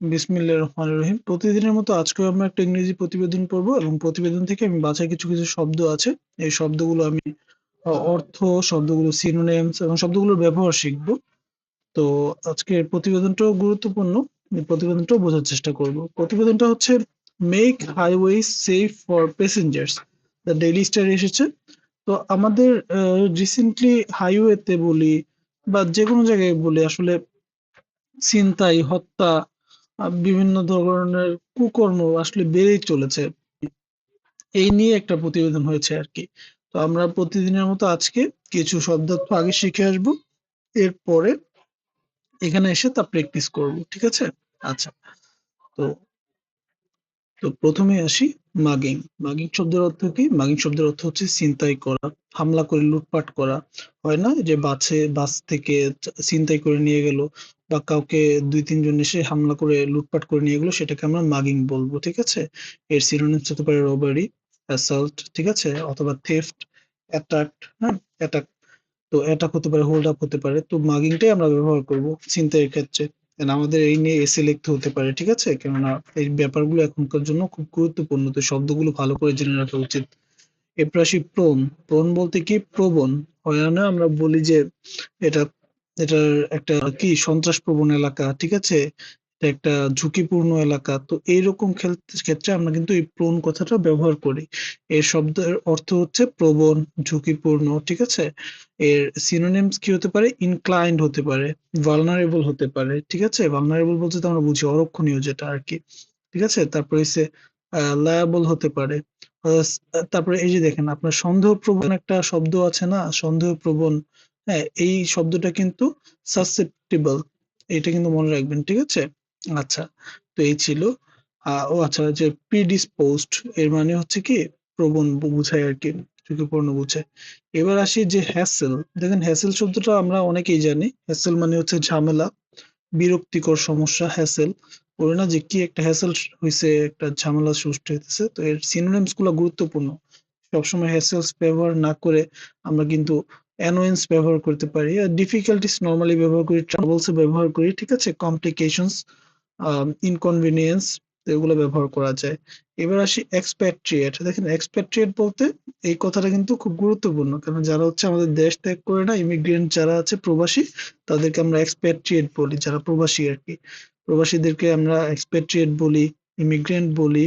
বিসমিল্লাহির রহমানির রহিম। প্রতিদিনের মতো আজকেও আমরা একটা ইংরেজি প্রতিবেদন পড়বো এবং প্রতিবেদন থেকে আমি বাছাই কিছু কিছু শব্দ আছে। এই শব্দগুলো আমি অর্থ, শব্দগুলো সিনোনিমস এবং শব্দগুলোর ব্যবহার শিখবো। তো আজকের প্রতিবেদনটাও গুরুত্বপূর্ণ। এই প্রতিবেদনটাও বোঝার চেষ্টা করব। প্রতিবেদনটা হচ্ছে make highway safe for passengers. The daily star এসেছে। তো আমাদের রিসেন্টলি হাইওয়েতে বলি বা যে কোনো জায়গায় বলি আসলে ছিনতাই, হত্যা, বিভিন্ন ধরনের কুকর্ম আসলে বেড়েই চলেছে। এই নিয়ে একটা প্রতিবেদন হয়েছে আরকি। তো আমরা প্রতিদিনের মতো আজকে কিছু শব্দার্থ আগে শিখে আসবো। এরপরে এখানে এসে তা প্র্যাকটিস করব। ঠিক আছে? আচ্ছা। তো তো প্রথমে আসি মাগিং। মাগিং শব্দের অর্থ কি? মাগিং শব্দের অর্থ হচ্ছে ছিনতাই করা, হামলা করে লুটপাট করা। হয় না যে বাস থেকে ছিনতাই করে নিয়ে গেল বা কাউকে ২-৩ জন এসে হামলা করে লুটপাট করে নিয়ে গেল, সেটাকে আমরা মাগিং বলবো। ঠিক আছে? এর সিনোনিমস হতে পারে রবারি, অ্যাসল্ট, ঠিক আছে? অথবা থেফট, অ্যাটাক, হ্যাঁ? অ্যাটাক। তো অ্যাটাক হতে পারে, হোল্ড আপ হতে পারে। তো মাগিংটাই আমরা ব্যবহার করব ছিনতাইয়ের ক্ষেত্রে। আমাদের এই নিয়ে এসে লিখতে হতে পারে, ঠিক আছে? কেননা এই ব্যাপারগুলো এখনকার জন্য খুব গুরুত্বপূর্ণ। তো শব্দগুলো ভালো করে জেনে রাখা উচিত। এরপর আসি প্রোন। প্রোন বলতে কি? প্রবণ। হয় না আমরা বলি যে এটা এটার একটা কি সন্ত্রাসপ্রবণ এলাকা, ঠিক আছে? এটা একটা ঝুঁকিপূর্ণ এলাকা। তো এইরকম ক্ষেত্রে আমরা কিন্তু এই প্রোন কথাটা ব্যবহার করি। এর শব্দের অর্থ হচ্ছে প্রবণ, ঝুঁকিপূর্ণ, ঠিক আছে? এর সিনোনিমস কি হতে পারে? ইনক্লাইন্ড হতে পারে, ভালনারেবল হতে পারে, ঠিক আছে? ভালনারেবল বলতে তো আমরা বুঝি অরক্ষণীয় যেটা আরকি। ঠিক আছে? তারপরে হচ্ছে লায়াবল হতে পারে। তারপরে এই যে দেখেন আপনার সন্দেহপ্রবণ একটা শব্দ আছে না? সন্দেহপ্রবণ। হ্যাঁ, এই শব্দটা কিন্তু সাসেপ্টিবল। এটা কিন্তু মনে রাখবেন, ঠিক আছে? আচ্ছা, তো এই ছিল। ও আচ্ছা, যে প্রিডিসপোজড এর মানে হচ্ছে কি? প্রবণ বুঝায় আরকি, ঝুঁকিপূর্ণ বুঝায়। এবার আসি যে হ্যাসেল। দেখেন হ্যাসেল শব্দটা আমরা অনেকেই জানি। হ্যাসেল মানে হচ্ছে ঝামেলা, বিরক্তিকর সমস্যা, হ্যাসেল। বলে না যে কি একটা হ্যাসেল হইছে, একটা ঝামেলা সৃষ্টি হইতেছে। তো এর সিনোনিমস গুলা গুরুত্বপূর্ণ। সবসময় হ্যাসেলস ব্যবহার না করে আমরা কিন্তু অ্যানোয়েন্স ব্যবহার করতে পারি, আর ডিফিকাল্টিস নরমালি ব্যবহার করি, ট্রাবলস ব্যবহার করি, ঠিক আছে? কমপ্লিকেশনস, ইনকনভিনিয়েন্স, এগুলো ব্যবহার করা যায়। এবার আসি এক্সপ্যাট্রিয়েট। দেখেন এক্সপ্যাট্রিয়েট বলতে এই কথাটা কিন্তু খুব গুরুত্বপূর্ণ, কারণ যারা হচ্ছে আমাদের দেশ ত্যাগ করে না, ইমিগ্রেন্ট যারা আছে, প্রবাসী, তাদেরকে আমরা এক্সপ্যাট্রিয়েট বলি, যারা প্রবাসী আর কি। প্রবাসীদেরকে আমরা এক্সপ্যাট্রিয়েট বলি, ইমিগ্রেন্ট বলি।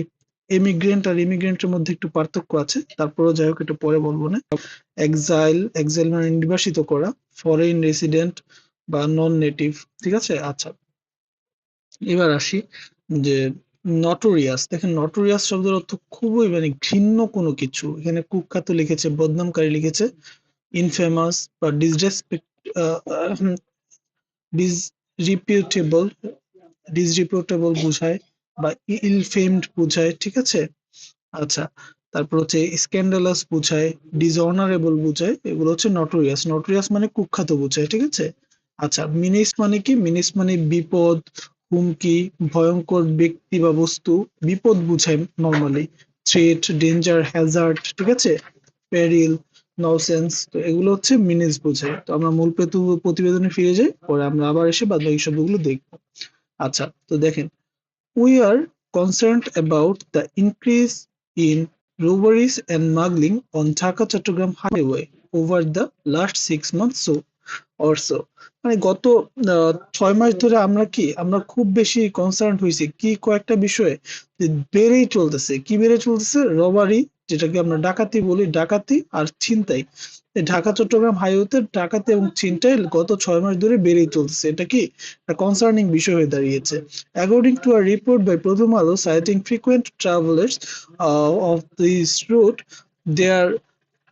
এমিগ্রেন্ট আর ইমিগ্রেন্টের মধ্যে একটু পার্থক্য আছে, তারপরেও যাই হোক এটা পরে বলবো না। এক্সাইল, এক্সাইল মানে নির্বাসিত করা, ফরেন রেসিডেন্ট বা নন নেটিভ, ঠিক আছে? আচ্ছা, এবার আসি যে নটোরিয়াস। দেখেন নটোরিয়াস শব্দের অর্থ খুবই মানে ঘৃণ্য কোনো কিছু। এখানে কুখ্যাত লিখেছে, বদনামকারী লিখেছে, ইনফেমাস বা ডিসরিপিউটেবল, ডিসরিপিউটেবল বুঝায় বা ইল ফেমড বুঝায়, ঠিক আছে? আচ্ছা, তারপর হচ্ছে স্ক্যান্ডালাস বুঝায়, ডিসঅনারেবল বুঝায়। এগুলো হচ্ছে নটোরিয়াস। নটোরিয়াস মানে কুখ্যাত বুঝায়, ঠিক আছে? আচ্ছা, মিনিস মানে কি? মিনিস মানে বিপদ, হুমকি, ভয়ঙ্কর ব্যক্তি বা বস্তু, বিপদ বুঝায় নরমালি। থ্রেট, ডেঞ্জার, হ্যাজার্ড, ঠিক আছে? পেরিল, নসেন্স। তো এগুলো হচ্ছে মিনিস বোঝায়। তো আমরা মূল প্রতিবেদনে ফিরে যাই, পরে আমরা আবার এসে বাদবাকি শব্দগুলো দেখবো। আচ্ছা, তো দেখেন, we are concerned about the increase in robberies and smuggling on Dhaka-Chattogram highway over the last 6 months or so. মানে গত 6 মাস ধরে আমরা খুব বেশি কনসার্ন হয়েছি কি কয়েকটা বিষয়ে, যে বেড়েই চলতেছে। কি বেড়ে চলতেছে? রবারি, যেটাকে আমরা ডাকাতি বলি, ডাকাতি আর ছিনতাই। এই ঢাকা চট্টগ্রাম হাইওয়েতে ডাকাতি এবং ছিনতাই গত 6 মাস ধরে বেড়েই চলতেছে। এটা কি একটা কনসার্নিং বিষয় হয়ে দাঁড়িয়েছে। According to a report by Pratham Alo citing frequent travelers of this route, there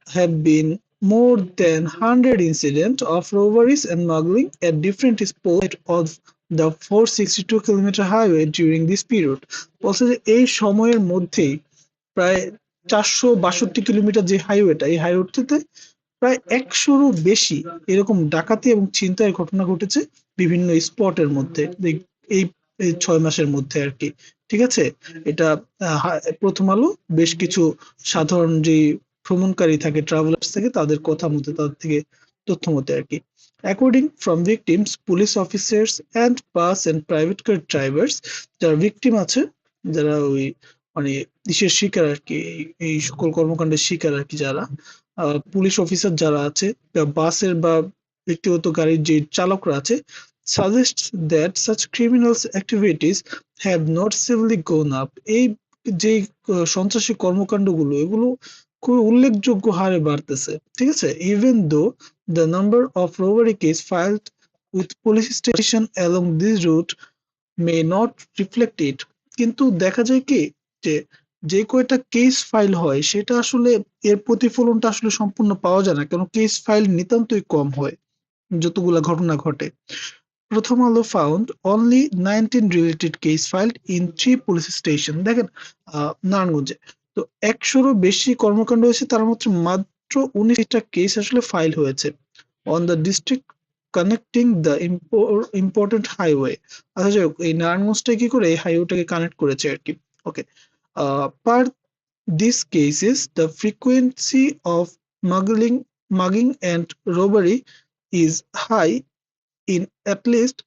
have been more than 100 incidents of robberies and smuggling at different spots of the 462-kilometer highway during this period. বলছে যে এই সময়ের মধ্যেই প্রায় 462 kilometre যে হাইওয়েটা, এই হাইওয়েটাতে প্রায় 100-রও বেশি এরকম ডাকাতি এবং ছিনতাইয়ের ঘটনা ঘটেছে বিভিন্ন স্পটের মধ্যে এই এই 6 মাসের মধ্যে আর কি। ঠিক আছে? এটা প্রথম আলো বেশ কিছু সাধারণ যে ভ্রমণকারী থাকে, ট্রাভেলার্স থাকে, তাদের কথা মতে, তাদের থেকে তথ্য মতে আর কি। According from victims, police officers and bus and private car drivers, যারা ভিকটিম আছে, যারা ওই মানে ইসের শিকার আর কি, এই সকল কর্মকাণ্ডের শিকার আর কি, যারা পুলিশ অফিসার যারা আছে, বাসের বা ব্যক্তিগত গাড়ির যে চালকরা আছে, suggests that such criminal activities have noticeably gone up. এই যে সন্ত্রাসী কর্মকাণ্ডগুলো, এগুলো খুবই উল্লেখযোগ্য হারে বাড়তেছে, ঠিক আছে। Even though the number of robbery case filed with police station along this route may not reflect it, কিন্তু দেখা যায় কি যে যে কয়টা কেস ফাইল হয় সেটা আসলে এর প্রতিফলনটা আসলে সম্পূর্ণ পাওয়া যায় না, কারণ কেস ফাইল নিতান্তই কম হয় যতগুলা ঘটনা ঘটে। প্রথম আলো found only 19 related case ফাইলড in 3 police station. দেখেন নারায়ণগঞ্জে তো 100-রও বেশি কর্মকাণ্ড হয়েছে, তার মধ্যে মাত্র 19টা কেস আসলে ফাইল হয়েছে on the district connecting the important highway. আচ্ছা যাই হোক, এই নারায়ণগঞ্জটা কি করে এই হাইওয়েটাকে কানেক্ট করেছে আর কি। ওকে, পার these cases the frequency of mugging and robbery is high in at least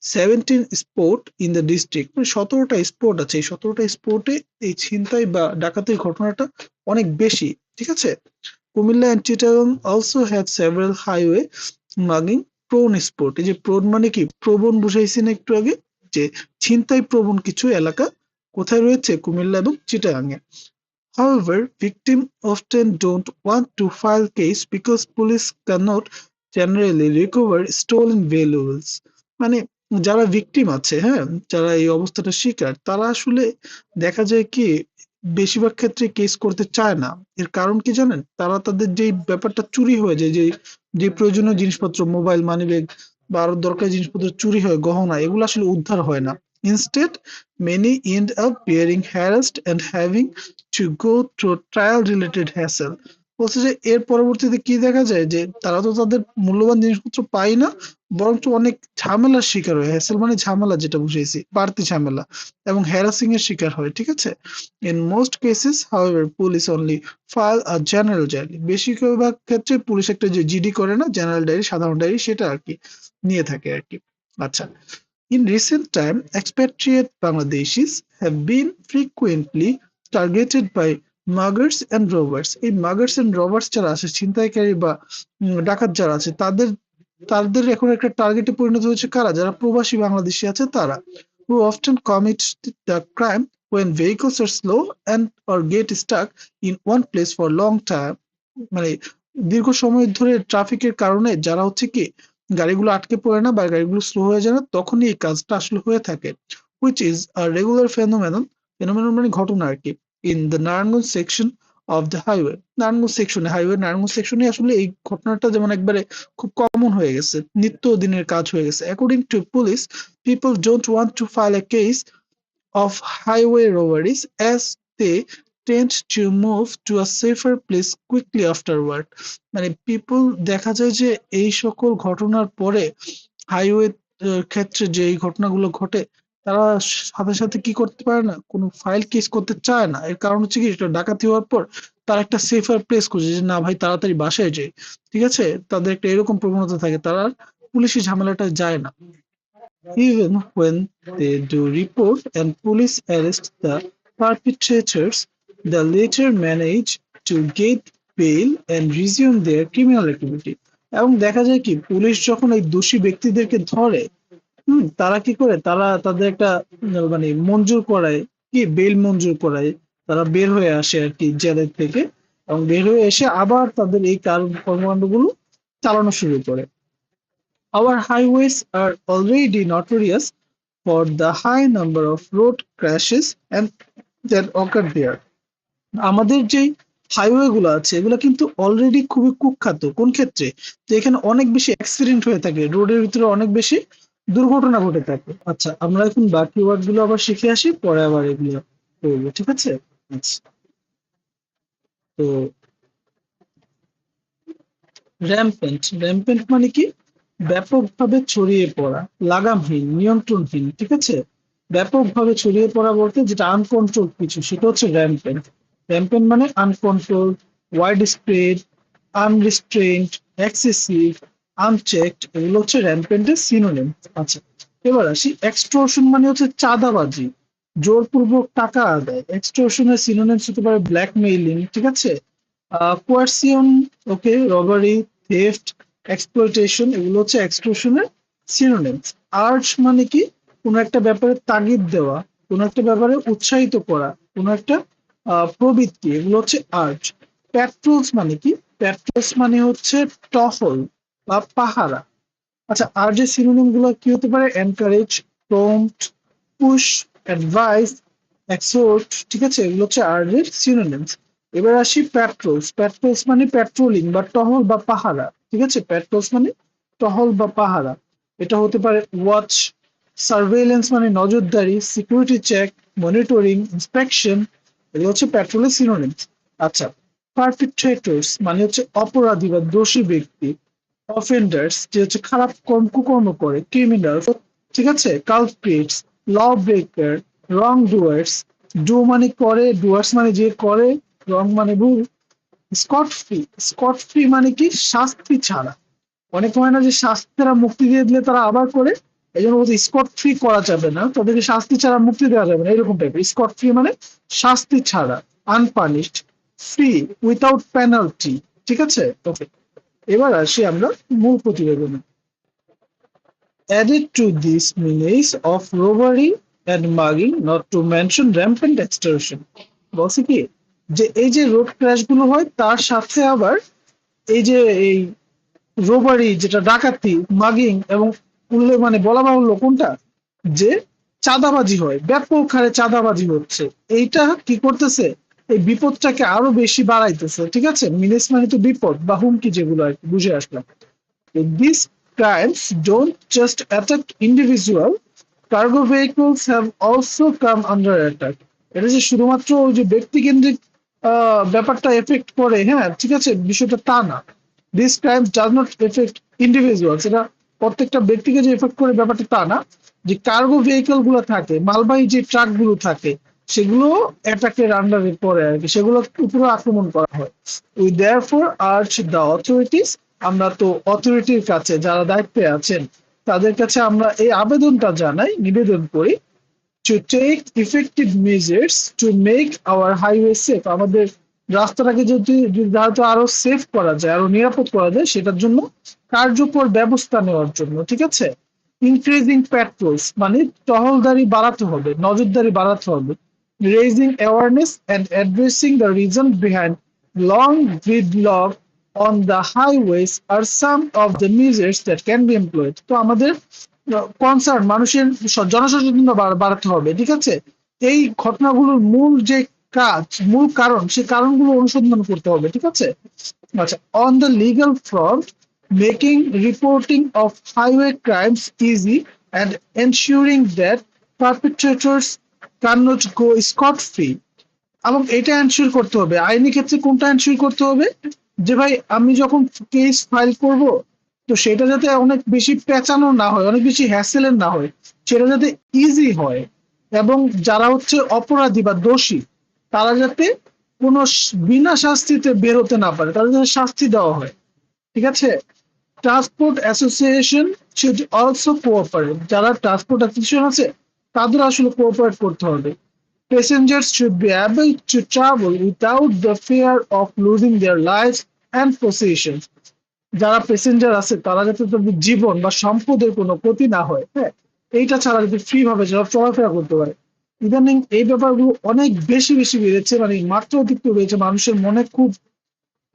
17 spot in the district. মানে 17টা স্পট আছে, এই 17টা স্পটে এই ছিনতাই বা ডাকাতির ঘটনাটা অনেক বেশি, ঠিক আছে। Comilla and Chittagong also have several highway mugging prone spot. এই যে প্রোন মানে কি, প্রবণ বুঝাইছি না একটু আগে, যে ছিনতাই প্রবণ কিছু এলাকা কোথায় রয়েছে, কুমিল্লা এবং চিটাগাং এ। However, victims often don't want to file case because police cannot generally recover stolen valuables. মানে যারা ভিকটিম আছে, হ্যাঁ, যারা এই অবস্থাটা শিকার, তারা আসলে দেখা যায় কি বেশিরভাগ ক্ষেত্রে কেস করতে চায় না। এর কারণ কি জানেন, তারা তাদের যে ব্যাপারটা চুরি হয়ে যায়, যে যে প্রয়োজনীয় জিনিসপত্র, মোবাইল, মানিব্যাগ বা আরো দরকারি জিনিসপত্র চুরি হয়, গহনা, এগুলো আসলে উদ্ধার হয় না। Instead, many end up being harassed and having to go through trial related hassle. বলছে যে এর পরবর্তীতে কি দেখা যায়, যে তারা তো তাদের মূল্যবান জিনিসপত্র পায় না, বরঞ্চ অনেক ঝামেলার শিকার হয়। হ্যাসেল মানে ঝামেলা, যেটা বুঝাইছি, বাড়তি ঝামেলা, এবং হ্যারাসিং এর শিকার হয়, ঠিক আছে। In most cases however police only file a general diary. বেশিরভাগ ক্ষেত্রে পুলিশ একটা যে জিডি করে না, জেনারেল ডায়েরি, সাধারণ ডায়েরি, সেটা আর কি নিয়ে থাকে আর কি। আচ্ছা, in recent time, expatriate Bangladeshis have been frequently targeted by muggers and robbers. এই muggers and robbers যারা আছে, ছিনতাইকারী বা ডাকাত যারা আছে, তাদের তাদের এখন একটা টার্গেটে পরিণত হয়েছে কারা, যারা প্রবাসী বাংলাদেশি আছে তারা, who often commit the crime when vehicles are slow and or get stuck in one place for long time. মানে দীর্ঘ সময় ধরে ট্রাফিকের কারণে যারা হচ্ছে কি গাড়িগুলো আটকে পড়ে না বা গাড়িগুলো স্লো হয়ে যায় না, তখনই এই কাজটা আসলে হয়ে থাকে, which is a regular phenomenon. phenomenon মানে ঘটনা আর কি, in the Narayanganj section of the highway. Narayanganj সেকশনে, হাইওয়ে নারায়ণগঞ্জ সেকশনে আসলে এই ঘটনাটা যেমন একবারে খুব কমন হয়ে গেছে, নিত্য দিনের কাজ হয়ে গেছে। According to police, people don't want to file a case of highway robberies as they tend to move to a safer place quickly afterward. মানে পিপল দেখা যায় যে এই সকল ঘটনার পরে হাইওয়ে ক্ষেত্রে যে এই ঘটনাগুলো ঘটে, তারা সাথে সাথে কি করতে পারে না, কোনো ফাইল কেস করতে চায় না। এর কারণ হচ্ছে কি, এটা ডাকাতি হওয়ার পর তারা একটা সেফার প্লেস খুঁজে, যে না ভাই তাড়াতাড়ি বাসায় যায়, ঠিক আছে। তাদের একটা এরকম প্রবণতা থাকে, তারা আর পুলিশি ঝামেলাটা যায় না। Even when they do report and police arrest the perpetrators, the latter manage to get bail and resume their criminal activity. এবং দেখা যায় কি, পুলিশ যখন এই দোষী ব্যক্তিদেরকে ধরে, তারা কি করে, তারা তাদের একটা মানে মঞ্জুর করায়, কি বেল মঞ্জুর করায়, তারা বের হয়ে আসে আর কি জেলের থেকে, এবং বের হয়ে এসে আবার তাদের এই কর্মকাণ্ডগুলো চালানো শুরু করে। Our highways are already notorious for the high number of road crashes and that occur there. আমাদের যে হাইওয়ে গুলো আছে, এগুলো কিন্তু অলরেডি খুবই কুখ্যাত। কোন ক্ষেত্রে, যে এখানে অনেক বেশি অ্যাক্সিডেন্ট হয়ে থাকে, রোডের ভিতরে অনেক বেশি দুর্ঘটনা ঘটে থাকে। আচ্ছা, আমরা এখন বাকি ওয়ার্ড গুলো আবার শিখে আসি, পরে আবার এগুলো করবো, ঠিক আছে। আচ্ছা, তো র্যাম্পেন্ট, র্যাম্পেন্ট মানে কি, ব্যাপকভাবে ছড়িয়ে পড়া, লাগামহীন, নিয়ন্ত্রণহীন, ঠিক আছে। ব্যাপকভাবে ছড়িয়ে পড়া বলতে যেটা আনকন্ট্রোল কিছু, সেটা হচ্ছে র্যাম্পেন্ট। র্যাম্পেন্ট মানে uncontrol, wide spread, unrestrained, excessive, unchecked, এগুলো হচ্ছে র্যাম্পেন্টের সিনোনিম। আচ্ছা, এবার আসি এক্সটর্শন মানে হচ্ছে চাঁদাবাজি, জোরপূর্বক টাকা আদায়। এক্সটর্শনের সিনোনিমস হতে পারে ব্ল্যাকমেইলিং, ঠিক আছে, কোয়ার্সিয়ন, ওকে, রবারি, থেফট, এক্সপ্লয়টেশন, এগুলো হচ্ছে এক্সটর্শনের সিনোনিমস। আর্জ মানে কি, কোনো একটা ব্যাপারে তাগিদ দেওয়া, কোনো একটা ব্যাপারে উৎসাহিত করা, কোনো একটা প্রবৃত্তি, এগুলো হচ্ছে আর্জ। প্যাট্রোলস মানে কি, প্যাট্রোলস মানে হচ্ছে টহল বা পাহারা। আচ্ছা, আর্জের সিনোনিম গুলো কি হতে পারে, এনকারেজ, প্রম্পট, পুশ, অ্যাডভাইস, এক্সোর্ট, ঠিক আছে, এগুলো হচ্ছে আর্জের সিনোনিমস। এবার আসি প্যাট্রোলস। প্যাট্রোলস মানে প্যাট্রোলিং বা টহল বা পাহারা, ঠিক আছে, প্যাট্রোলস মানে টহল বা পাহারা। এটা হতে পারে ওয়াচ, সার্ভেইলেন্স মানে নজরদারি, সিকিউরিটি চেক, মনিটরিং, ইন্সপেকশন, এগুলো হচ্ছে প্যাট্রোলের সিনোনিমস। আচ্ছা, পারপিট্রেটরস মানে হচ্ছে অপরাধী বা দোষী ব্যক্তি, অফেন্ডার্স যে হচ্ছে খারাপ কুকর্ম করে, ক্রিমিনাল, ঠিক আছে, culprits, law breaker, wrongdoers, do মানে করে, ডুয়ার্স মানে যে করে, রং মানে ভুল। স্কট ফ্রি, স্কট ফ্রি মানে কি, শাস্তি ছাড়া। অনেক হয় না যে শাস্তিরা মুক্তি দিয়ে দিলে তারা আবার করে, এই জন্য বলছে স্কট ফ্রি করা যাবে না, তাদেরকে শাস্তি ছাড়া মুক্তি দেওয়া যাবে না, এরকম টাইপের। স্কট ফ্রি মানে শাস্তি ছাড়া, আনপানিশড, ফ্রি উইথাউট পেনাল্টি, ঠিক আছে, ওকে। এবার আসি আমরা মূল প্রতিবেদনে। Added to this menace of robbery and mugging, not to mention rampant extortion, বলছে কি যে এই যে রোড ক্র্যাশ গুলো হয় তার সাথে আবার এই যে এই রোবারি যেটা ডাকাতি, মাগিং এবং উল্লেখ মানে বলা বাহুল্য কোনটা, যে চাঁদাবাজি হয়, ব্যাপক হারে চাঁদাবাজি হচ্ছে, এইটা কি করতেছে, এই বিপদটাকে আরো বেশি বাড়াইতেছে, ঠিক আছে। মিনেস মানে তো বিপদ বা হুমকি, যেগুলো আর কি বুঝে আসলাম। These crimes don't just attack individual, cargo vehicles have also come under attack. এটা যে শুধুমাত্র ওই যে ব্যক্তিকেন্দ্রিক ব্যাপারটা এফেক্ট করে, হ্যাঁ ঠিক আছে, বিষয়টা তা না। This crime does not effect individuals, এটা প্রত্যেকটা ব্যক্তিকে যে এফেক্ট করে ব্যাপারটা তা না। যে কার্গো ভেহিকল গুলো থাকে, মালবাহী যে ট্রাক গুলো থাকে, সেগুলো অ্যাটাকের আন্ডারে পড়ে আর কি, সেগুলোর উপরে আক্রমণ করা হয়। We therefore urge the authorities, আমরা তো অথরিটির কাছে যারা দায়িত্বে আছেন তাদের কাছে আমরা এই আবেদনটা জানাই, নিবেদন করি, to take effective measures to make our highway safe, আমাদের রাস্তাটাকে যদি যাতে আরো সেফ করা যায়, আরো নিরাপদ করা যায়, সেটার জন্য কার্যকর ব্যবস্থা নেওয়ার জন্য, ঠিক আছে। ইনক্রিজিং প্যাট্রোলস মানে টহলদারি বাড়াতে হবে, নজরদারি বাড়াতে হবে। Raising awareness and addressing the reason behind long gridlock on the highways are some of the measures that can be employed. তো আমাদের কনসার্ন মানুষের জনসচেতনতা বাড়াতে হবে, ঠিক আছে। এই ঘটনাগুলোর মূল যে কাজ, মূল কারণ, সেই কারণগুলো অনুসন্ধান করতে হবে, ঠিক আছে। আচ্ছা, on the legal front, making reporting of highway crimes easy and ensuring that perpetrators cannot go scot free. এবং এটা এনশিওর করতে হবে, আইনি ক্ষেত্রে কোনটা এনশিওর করতে হবে, যে ভাই আমি যখন কেস ফাইল করব, তো সেটা যাতে অনেক বেশি পেঁচানো না হয়, অনেক বেশি হ্যাসেলের না হয়, সেটা যাতে ইজি হয়, এবং যারা হচ্ছে অপরাধী বা দোষী তারা যাতে কোনো বিনা শাস্তিতে বের হতে না পারে, তাদের যাতে শাস্তি দেওয়া হয়, ঠিক আছে। Transport association should also cooperate, যারা ট্রান্সপোর্ট অ্যাসোসিয়েশন আছে তাদের আসলে কোঅপারেট করতে হবে। Passengers should be able to travel without the fear of losing their lives and possessions. যারা প্যাসেঞ্জার আছে তারা যাতে তাদের জীবন বা সম্পদের কোনো ক্ষতি না হয়, হ্যাঁ, এইটা ছাড়া যদি ফ্রি ভাবে যারা চলাফেরা করতে পারে। ইদানিং এই ব্যাপারগুলো অনেক বেশি বেশি বেড়েছে, মানে মাত্রা অতিরিক্ত বেড়েছে, মানুষের মনে খুব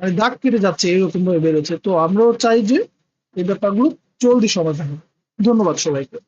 মানে দাগ কেটে যাচ্ছে, এরকম ভাবে বেড়েছে। তো আমরাও চাই যে এই ব্যাপারগুলো জলদি সমাধান হোক। ধন্যবাদ সবাইকে।